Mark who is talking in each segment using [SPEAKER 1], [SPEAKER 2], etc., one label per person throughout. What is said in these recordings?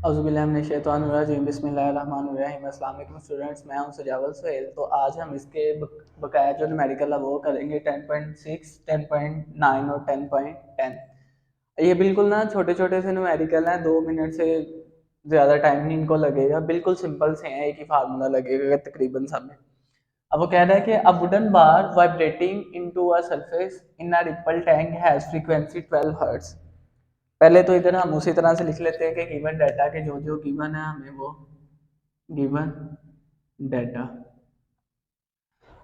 [SPEAKER 1] औज़ुबिल्लाहिमिनश्शैतानिर्रजीम बिस्मिल्लाहिर्रहमानिर्रहीम। अस्सलाम वालेकुम स्टूडेंट्स, मैं हूं सजावल सुहेल। तो आज हम इसके बकाया जो न्यूमेरिकल है वो करेंगे 10.6, 10.9 और 10.10। ये बिल्कुल ना छोटे छोटे से न्यूमेरिकल हैं, 2 मिनट से ज़्यादा टाइम नहीं इनको लगेगा, बिल्कुल सिंपल से हैं, एक ही फार्मूला लगेगा तकरीबन सब में। अब वो कह रहा है कि a wooden bar vibrating into a surface in a ripple tank has frequency 12 hertz. पहले तो इधर हम उसी तरह से लिख लेते हैं कि गिवन डाटा के जो जो गिवन है हमें वो गिवन डाटा।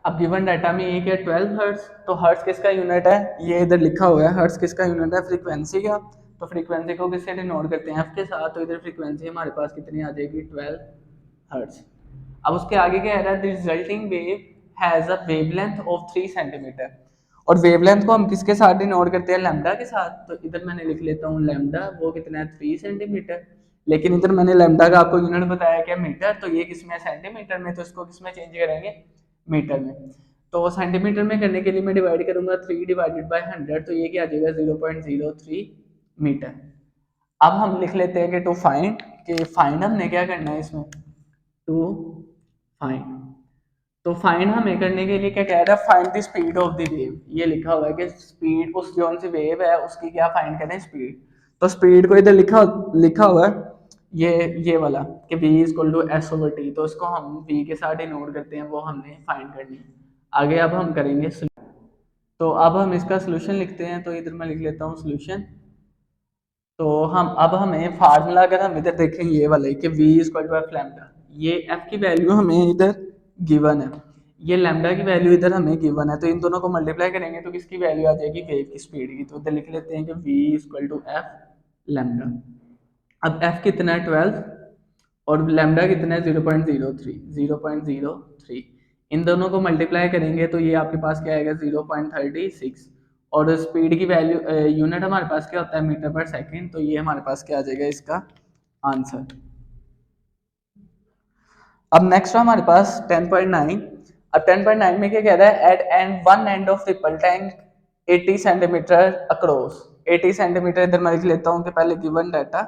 [SPEAKER 1] अब गिवन डाटा में ये क्या 12 हर्ट्ज, तो हर्ट्ज किसका यूनिट है, ये इधर लिखा हुआ है। हर्ट्ज किसका यूनिट है, फ्रीक्वेंसी का। तो फ्रीक्वेंसी को किससे डिनोट करते हैं, एफ के साथ। तो इधर फ्रीक्वेंसी हमारे पास कितनी आ जाएगी, 12 हर्ट्ज। अब उसके आगे क्या है, the resulting wave has a wavelength of 3 centimetre. और वेवलेंथ को हम किसके साथ डिनोट करते हैं, लैम्डा के साथ। तो इधर मैंने लिख लेता हूँ लैम्डा, वो कितना है 3 सेंटीमीटर। लेकिन इधर मैंने लैम्डा का आपको यूनिट बताया क्या, मीटर। तो ये किसमें है, सेंटीमीटर में। तो इसको किसमें चेंज करेंगे, मीटर में। तो सेंटीमीटर में करने के लिए मैं डिवाइड करूंगा 3 डिवाइडेड बाय 100। तो ये क्या आ जाएगा 0.03 मीटर। अब हम लिख लेते हैं कि टू फाइंड, कि फाइंड हमने क्या करना है इसमें, टू फाइंड। तो फाइंड हमें करने के लिए क्या कह रहा है, find the speed of the wave. ये लिखा हुआ है कि स्पीड, उस जो सी वेव है उसकी क्या फाइंड करें, स्पीड। तो स्पीड को इधर लिखा लिखा हुआ है ये वाला कि v equal to S over T. तो इसको हम v के साथ डिनोट करते हैं, वो हमने फाइंड करनी है। आगे अब हम करेंगे तो अब हम इसका सोल्यूशन लिखते हैं। तो इधर मैं लिख लेता हूँ सोल्यूशन। तो हम अब हमें फार्मूला अगर हम इधर देखेंगे ये वाला कि v equal to F lambda, ये f की वैल्यू हमें इधर गिवन है, ये लैम्डा की वैल्यू इधर हमें गिवन है। तो इन दोनों को मल्टीप्लाई करेंगे तो किसकी वैल्यू आ जाएगी, वेव की स्पीड की। तो इधर लिख लेते हैं कि v equal to F lambda. अब f कितना है 12 और लैम्डा कितना है 0.03। इन दोनों को मल्टीप्लाई करेंगे तो ये आपके पास क्या आएगा 0.36। और स्पीड की वैल्यू यूनिट हमारे पास क्या होता है, मीटर पर सेकंड। तो ये हमारे पास क्या आ जाएगा इसका आंसर। अब नेक्स्ट हमारे पास 10.9। अब 10.9 में क्या कह रहा है, at and one end of triple tank 80 centimetre across. 80 centimetre इधर मैं लिख लेता हूँ कि पहले गिवन डाटा।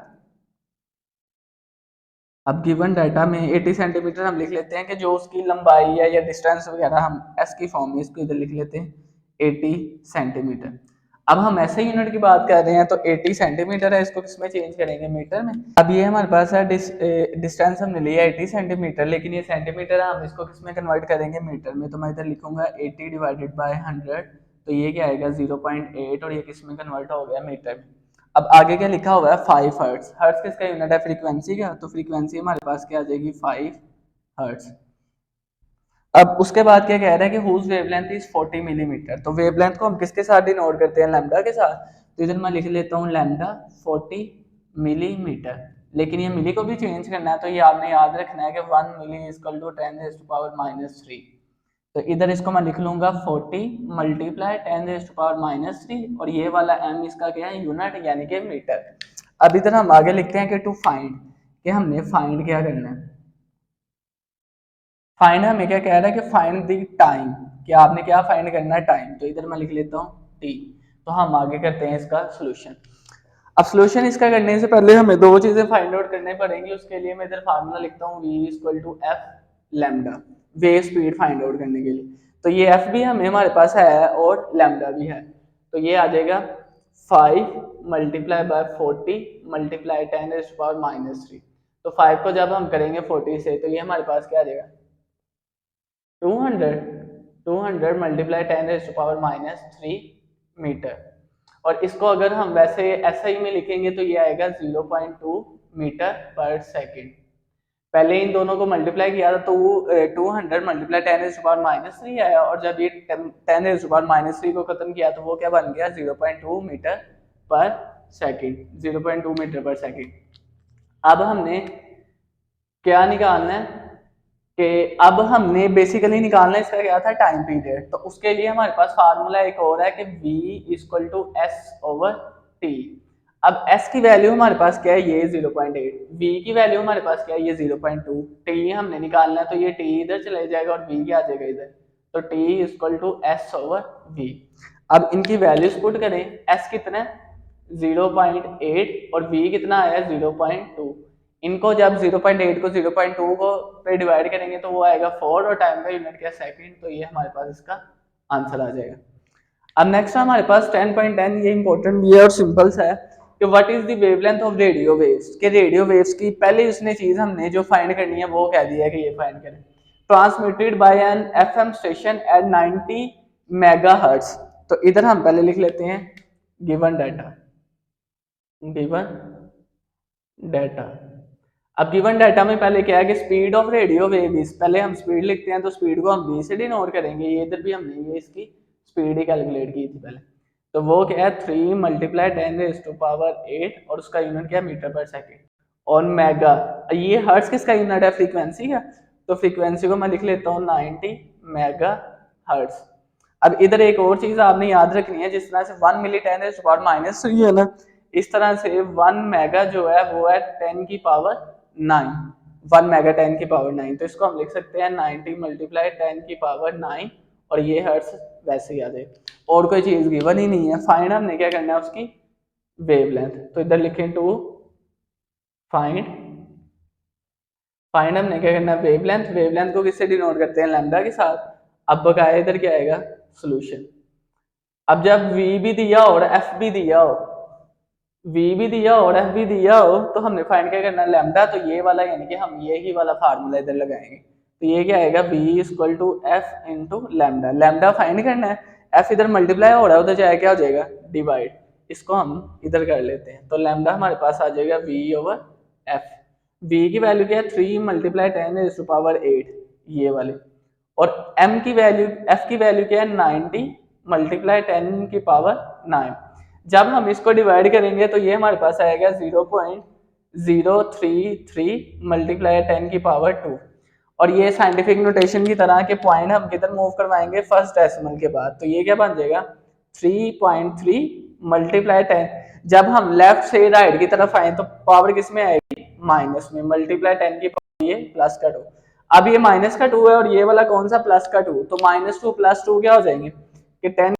[SPEAKER 1] अब गिवन डाटा में 80 सेंटीमीटर हम लिख लेते हैं कि जो उसकी लंबाई है या डिस्टेंस वगैरह हम एस की फॉर्म में इसको इधर लिख लेते हैं 80 सेंटीमीटर। अब हम ऐसे यूनिट की बात कर रहे हैं तो 80 सेंटीमीटर है, इसको किसमें चेंज करेंगे, मीटर में। अब ये हमारे पास है डिस्टेंस हमने लिया 80 सेंटीमीटर, लेकिन ये सेंटीमीटर है, हम इसको किसमें कन्वर्ट करेंगे, मीटर में। तो मैं इधर लिखूंगा 80 डिवाइडेड बाय 100। तो ये क्या आएगा 0.8 और ये किसमें कन्वर्ट हो गया, मीटर में। अब आगे क्या लिखा हुआ है 5 हर्ट्ज। हर्ट्ज किसका यूनिट है, फ्रीक्वेंसी का। तो फ्रीक्वेंसी हमारे पास क्या आ जाएगी 5 हर्ट्ज। अब उसके बाद क्या कह रहा है कि हुज वेवलेंथ इज 40 मिलीमीटर। तो वेवलेंथ को हम किसके साथ डिनोट करते हैं, लैम्डा के साथ। तो इधर मैं लिख लेता हूँ लैम्डा 40 मिलीमीटर। लेकिन ये मिली को भी चेंज करना है, तो ये आपने याद रखना है कि 1 मिली इक्वल टू 10⁻³ तो इधर इसको मैं लिख लूंगा 40 मल्टीप्लाई 10⁻³ और ये वाला m इसका क्या है, यूनिट यानी कि मीटर। अब इधर हम आगे लिखते हैं कि टू फाइंड, कि हमने फाइंड क्या करना है। फाइंड हमें क्या कह रहा है कि फाइंड द टाइम, कि आपने क्या फाइंड करना है, टाइम। तो इधर मैं लिख लेता हूँ t। तो हम आगे करते हैं इसका सोल्यूशन। अब सोल्यूशन इसका करने से पहले हमें दो चीजें फाइंड आउट करनी पड़ेंगी। उसके लिए मैं इधर फार्मूला लिखता हूँ v equal to F lambda, wave speed find out करने के लिए। तो ये f भी हमें हमारे पास है और लैम्डा भी है। तो ये आ जाएगा 5 मल्टीप्लाई बाय 40 मल्टीप्लाई 10⁻³ तो 5 को जब हम करेंगे 40 से तो ये हमारे पास क्या आ जाएगा 200। 200 मल्टीप्लाई 10⁻³ मीटर। और इसको अगर हम वैसे SI में लिखेंगे तो ये आएगा 0.2 मीटर पर सेकंड। पहले इन दोनों को मल्टीप्लाई किया था तो वो 200 मल्टीप्लाई 10⁻³ आया, और जब ये 10⁻³ को खत्म किया तो वो क्या बन गया 0.2 मीटर पर सेकंड। 0.2 मीटर पर सेकंड। अब हमने क्या निकालना है, कि अब हमने बेसिकली निकालना है इसका क्या था, टाइम पीरियड। तो उसके लिए हमारे पास फार्मूला एक और है कि v equal to S over T. अब s की वैल्यू हमारे पास क्या है, ये 0.8। v की वैल्यू हमारे पास क्या है, ये 0.2। t हमने निकालना है तो ये t इधर चले जाएगा और v क्या आ जाएगा इधर। तो t equal to S over v। अब इनकी वैल्यूज पुट करें, s कितना है 0.8 और v कितना आया 0.2। इनको जब 0.8 को 0.2 को पे डिवाइड करेंगे तो वो आएगा 4 और टाइम का यूनिट क्या सेकंड, तो ये हमारे पास इसका आंसर आ जाएगा। अब नेक्स्ट हमारे पास 10.10, ये इंपॉर्टेंट भी है और सिंपल सा है कि what is the wavelength of radio waves, के रेडियो वेव्स की पहले उसने चीज हमने जो फाइंड करनी है वो कह दिया है कि ये फाइंड करें। Transmitted by an FM station at 90 megahertz, तो इधर हम पहले लिख लेते हैं गिवन डाटा, गिवन डाटा। अब गिवन डाटा में पहले क्या है कि speed of radio wave is, पहले हम स्पीड लिखते हैं तो स्पीड को हम v से डिनोट करेंगे, ये इधर भी हमने ये इसकी स्पीड ही कैलकुलेट की थी पहले, तो वो क्या है 3 मल्टीप्लाई 10⁸ और उसका यूनिट क्या है मीटर पर सेकेंड और मेगा, ये हर्ट्ज किसका यूनिट है फ्रीक्वेंसी का, तो फ्रीक्वेंसी को मैं लिख लेता हूँ 90 मेगा हर्ट्ज। अब इधर एक और चीज आपने याद रखनी है, जिस तरह से 1 मिली 10⁻³ है ना, इस तरह से 1 मेगा जो है वो है 10 की पावर 9, 1 मेगा 10 की पावर 9, तो इसको हम लिख सकते हैं 90 मल्टीप्लाई 10 की पावर 9 और ये हर्ट्ज वैसे ही आ जाए, और कोई चीज गिवन ही नहीं है। फाइंड हमने क्या करना है उसकी वेवलेंथ, तो इधर लिखें टू फाइंड, फाइंड हमने क्या करना है वेवलेंथ, वेवलेंथ को किससे डिनोट करते हैं लैम्डा के साथ। अब बकाया इधर क्या आएगा सोल्यूशन। अब जब v भी दिया और f भी दिया हो, v भी दिया और f भी दिया हो, तो हमने फाइंड क्या करना है लैम्डा, तो ये वाला यानी कि हम ये ही वाला फार्मूला इधर लगाएंगे, तो ये क्या आएगा v equal to f into lambda, lambda find करना है, f इधर मल्टीप्लाई हो रहा है उधर जाए क्या हो जाएगा डिवाइड, इसको हम इधर कर लेते हैं, तो लैम्डा हमारे पास आ जाएगा v ओवर f, v की वैल्यू क्या है 3 मल्टीप्लाई 10⁸ ये वाले, और m की वैल्यू f की वैल्यू क्या है 90 मल्टीप्लाई 10 की पावर 9। जब हम इसको डिवाइड करेंगे तो ये हमारे पास आएगा 0.033 मल्टीप्लाई 10 की पावर 2, और ये साइंटिफिक नोटेशन की तरह के पॉइंट हम किधर मूव करवाएंगे फर्स्ट डेसिमल के बाद, तो ये क्या बन जाएगा 3.3 मल्टीप्लाई 10, जब हम लेफ्ट से राइट की तरफ आए तो पावर किस में आएगी माइनस में, मल्टीप्लाई 10 की पावर ये प्लस का 2, अब ये माइनस का 2 है और ये वाला कौन सा प्लस का 2, तो -2 + 2 क्या हो जाएंगे कि 10,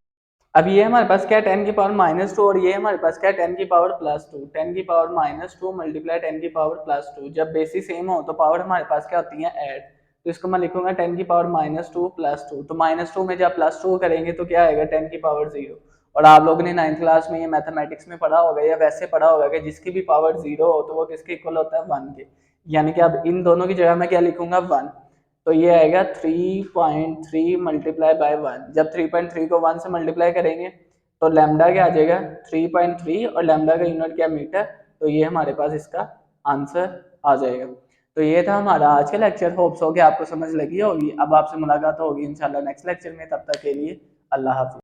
[SPEAKER 1] अब ये हमारे पास क्या है 10 की पावर -2 और ये हमारे पास क्या है 10 की पावर +2, 10 की पावर -2 मल्टीप्लाई 10 की पावर +2, जब बेसिस सेम हो तो पावर हमारे पास क्या होती है ऐड, तो इसको मैं लिखूंगा 10 की पावर -2 + 2, तो -2 में जब +2 करेंगे तो क्या आएगा 10 की पावर 0, और आप लोगों ने 9th क्लास में ये मैथमेटिक्स में पढ़ा होगा या वैसे पढ़ा होगा कि जिसकी भी पावर 0 हो तो वो किसके इक्वल होता है 1 के, यानी कि अब इन दोनों की जगह मैं क्या लिखूंगा 1, तो ये आएगा 3.3 मल्टीप्लाई बाय 1, जब 3.3 को 1 से मल्टीप्लाई करेंगे तो लैम्डा क्या आ जाएगा 3.3 और लैम्डा का यूनिट क्या मीटर, तो ये हमारे पास इसका आंसर आ जाएगा। तो ये था हमारा आज का लेक्चर, होप्स हो कि आपको समझ लगी होगी। अब आपसे मुलाकात होगी इंशाल्लाह नेक्स्ट लेक्चर में, तब तक के लिए अल्लाह हाफिज़।